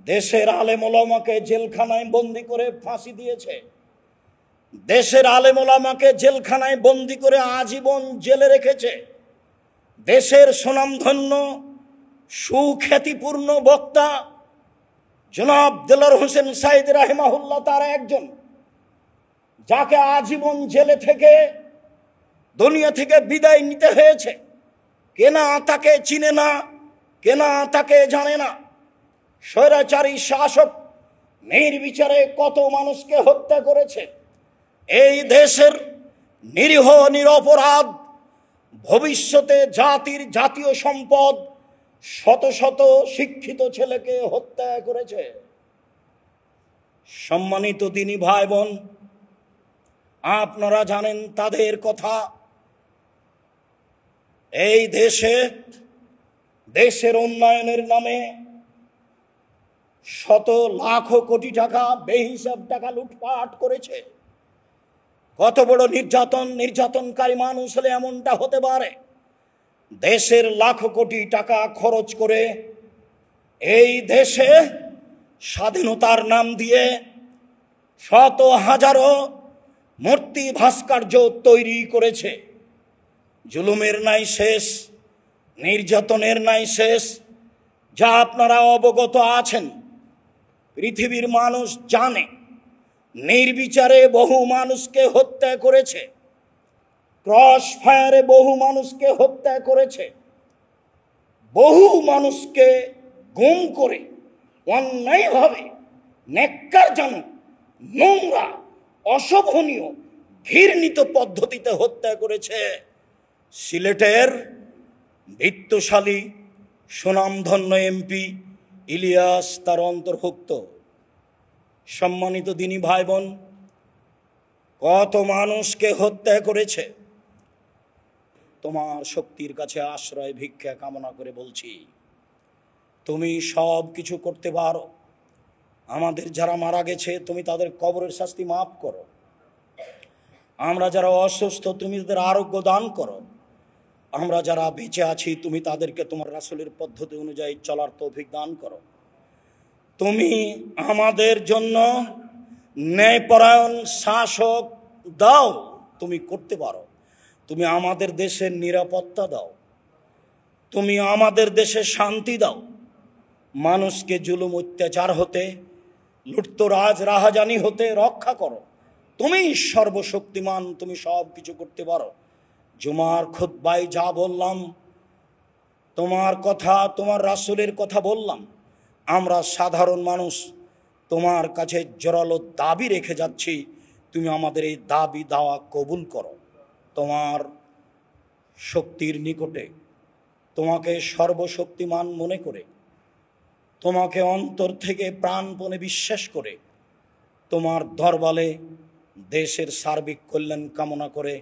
দেশের আলেম ওলামাকে জেলখানায় বন্দি করে ফাঁসি দিয়েছে, দেশের আলেম ওলামাকে জেলখানায় বন্দি করে আজীবন জেলে রেখেছে। দেশের সুনামধন্য সুখ্যাতিপূর্ণ বক্তা জনাব দেলোয়ার হোসেন সাঈদী রাহিমাহুল্লাহ তার একজন, যাকে আজীবন জেলে থেকে দুনিয়া থেকে বিদায় নিতে হয়েছে। কেনা তাকে চিনে না, কেনা তাকে জানে না। স্বৈরাচারী শাসক নির্বিচারে কত মানুষকে হত্যা করেছে। এই দেশের নিরীহ নিরপরাধ ভবিষ্যতে জাতীয় সম্পদ শত শত শিক্ষিত ছেলেকে হত্যা করেছে। সম্মানিত দিনী ভাই বোন, আপনারা জানেন তাদের কথা। এই দেশের উন্নয়নের নামে শত লাখ কোটি টাকা বেহিসাব টাকা লুটপাট করেছে। কত বড় নির্যাতনকারী মানুষ হলে এমনটা হতে পারে? দেশের লাখ কোটি টাকা খরচ করে এই দেশে স্বাধীনতার নাম দিয়ে শত হাজারো মূর্তি ভাস্কর্য তৈরি করেছে। জুলুমের নাই শেষ, নির্যাতনের নাই শেষ। যা আপনারা অবগত আছেন, পৃথিবীর মানুষ জানে। নির্বিচারে বহু মানুষকে হত্যা করেছে, ক্রস ফায়ারে বহু মানুষকে হত্যা করেছে, বহু মানুষকে গুম করে অন্যায়ভাবে ন্যাক্কারজনক, নোংরা, অশোভনীয়, ঘৃণিত পদ্ধতিতে হত্যা করেছে। সিলেটের বিত্তশালী সুনামধন্য এমপি ইলিয়াস তার অন্তর্ভুক্ত। সম্মানিত দিনী ভাই বোন, কত মানুষকে হত্যা করেছে। তোমার শক্তির কাছে আশ্রয় ভিক্ষা কামনা করে বলছি, তুমি সব কিছু করতে পারো। আমাদের যারা মারা গেছে তুমি তাদের কবরের শাস্তি মাফ করো। আমরা যারা অসুস্থ তুমি তাদের আরোগ্য দান করো। আমরা যারা বেঁচে আছি তুমি তাদেরকে তোমার রাসূলের পদ্ধতি অনুযায়ী চলার তৌফিক দান করো। তুমি আমাদের জন্য ন্যায়পরায়ণ শাসক দাও, তুমি করতে পারো। তুমি আমাদের দেশের নিরাপত্তা দাও, তুমি আমাদের দেশে শান্তি দাও। মানুষকে জুলুম অত্যাচার হতে, লুটতরাজ রাহাজানি হতে রক্ষা করো। তুমি সর্বশক্তিমান, তুমি সব কিছু করতে পারো। জুমার খুতবায় যা বললাম, তোমার কথা, তোমার রাসূলের কথা বললাম। আমরা সাধারণ মানুষ তোমার কাছে জোরালো দাবি রেখে যাচ্ছি, তুমি আমাদের এই দাবি দাওয়া কবুল করো। তোমার শক্তির নিকটে, তোমাকে সর্বশক্তিমান মনে করে, তোমাকে অন্তর থেকে প্রাণপণে বিশ্বাস করে, তোমার দরবারে দেশের সার্বিক কল্যাণ কামনা করে